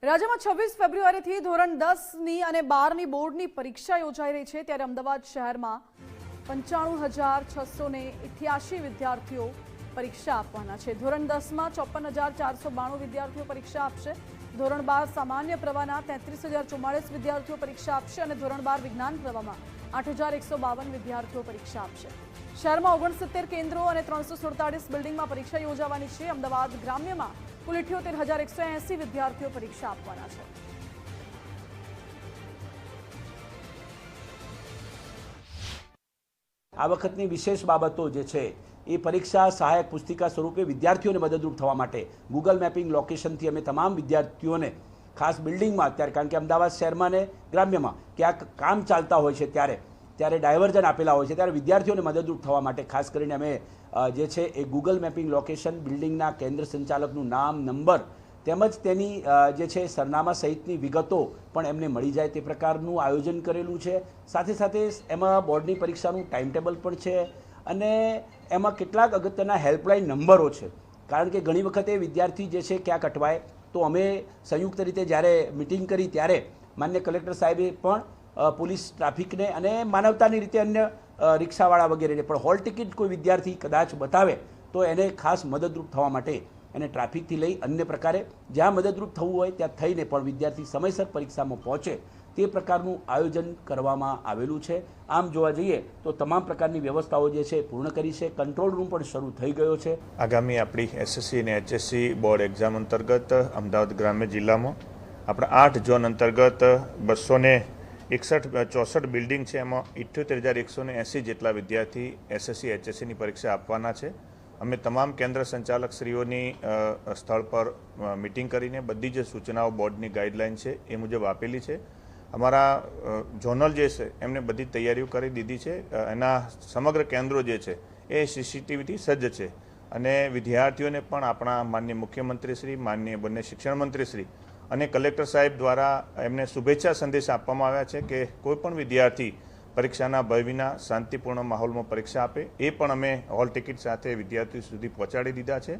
રાજ્યમાં 26 ફેબ્રુઆરીથી ધોરણ 10ની અને 12ની બોર્ડની પરીક્ષા યોજાઈ રહી છે, ત્યારે અમદાવાદ શહેરમાં 95,688 વિદ્યાર્થીઓ પરીક્ષા આપવાના છે। ધોરણ 10માં 54,492 વિદ્યાર્થીઓ પરીક્ષા આપશે। ધોરણ 12 સામાન્ય પ્રવાહના 33,044 વિદ્યાર્થીઓ પરીક્ષા આપશે અને ધોરણ 12 વિજ્ઞાન પ્રવાહમાં 8,152 વિદ્યાર્થીઓ પરીક્ષા આપશે। શહેરમાં 69 કેન્દ્રો અને 347 બિલ્ડિંગમાં પરીક્ષા યોજાવાની છે। અમદાવાદ ગ્રામ્યમાં કુલ 78,180 વિદ્યાર્થીઓ પરીક્ષા આપવાના છે। આ વખતની વિશેષ બાબતો જે છે એ પરીક્ષા સહાયક પુસ્તિકા સ્વરૂપે વિદ્યાર્થીઓને મદદરૂપ થવા માટે ગૂગલ મેપિંગ લોકેશનથી અમે તમામ વિદ્યાર્થીઓને ખાસ બિલ્ડિંગમાં અત્યારે, કારણ કે અમદાવાદ શહેરમાં ને ગ્રામ્યમાં ક્યાંક કામ ચાલતા હોય છે ત્યારે ડાયવર્ઝન આપેલા હોય છે, ત્યારે વિદ્યાર્થીઓને મદદરૂપ થવા માટે ખાસ કરીને અમે જે છે એ ગૂગલ મેપિંગ લોકેશન, બિલ્ડિંગના કેન્દ્ર સંચાલકનું નામ, નંબર તેમજ તેની જે છે સરનામા સહિતની વિગતો પણ એમને મળી જાય તે પ્રકારનું આયોજન કરેલું છે। સાથે સાથે એમાં બોર્ડની પરીક્ષાનું ટાઈમ ટેબલ પણ છે અને એમાં કેટલાક અગત્યના હેલ્પલાઇન નંબરો છે, કારણ કે ઘણી વખતે વિદ્યાર્થી જે છે ક્યાંક અટવાય તો અમે સંયુક્ત રીતે જ્યારે મિટિંગ કરી ત્યારે માન્ય કલેક્ટર સાહેબે પણ પોલીસ, ટ્રાફિકને અને માનવતાની રીતે અન્ય રિક્ષાવાળા વગેરેને પણ હોલ ટિકિટ કોઈ વિદ્યાર્થી કદાચ બતાવે તો એને ખાસ મદદરૂપ થવા માટે અને ટ્રાફિકથી લઈ અન્ય પ્રકારે જ્યાં મદદરૂપ થવું હોય ત્યાં થઈને પણ વિદ્યાર્થી સમયસર પરીક્ષામાં પહોંચે તે પ્રકારનું આયોજન કરવામાં આવેલું છે। આમ જોવા જઈએ તો તમામ પ્રકારની વ્યવસ્થાઓ જે છે પૂર્ણ કરી છે। કંટ્રોલ રૂમ પણ શરૂ થઈ ગયો છે। આગામી આપણી એસએસસી અને એચએસસી બોર્ડ એક્ઝામ અંતર્ગત અમદાવાદ ગ્રામ્ય જિલ્લામાં આપણા 8 ઝોન અંતર્ગત 264 બિલ્ડિંગ છે, એમાં 78,180 જેટલા વિદ્યાર્થી એસએસસી એચએસસીની પરીક્ષા આપવાના છે। અમે તમામ કેન્દ્ર સંચાલક શ્રીઓની સ્થળ પર મિટિંગ કરીને બધી જ સૂચનાઓ બોર્ડની ગાઈડલાઇન છે એ મુજબ આપેલી છે। અમારા ઝોનલ જે છે એમને બધી તૈયારીઓ કરી દીધી છે। એના સમગ્ર કેન્દ્રો જે છે એ સીસીટીવીથી સજ્જ છે અને વિદ્યાર્થીઓને પણ આપણા માનનીય મુખ્યમંત્રી શ્રી, માનનીય બંને શિક્ષણ મંત્રી શ્રી અને કલેક્ટર સાહેબ દ્વારા એમને શુભેચ્છા સંદેશ આપવામાં આવ્યા છે કે કોઈ પણ વિદ્યાર્થી પરીક્ષાના ભય વિના શાંતિપૂર્ણ માહોલમાં પરીક્ષા આપે, એ પણ અમે હોલ ટિકિટ સાથે વિદ્યાર્થીઓ સુધી પહોંચાડી દીધા છે।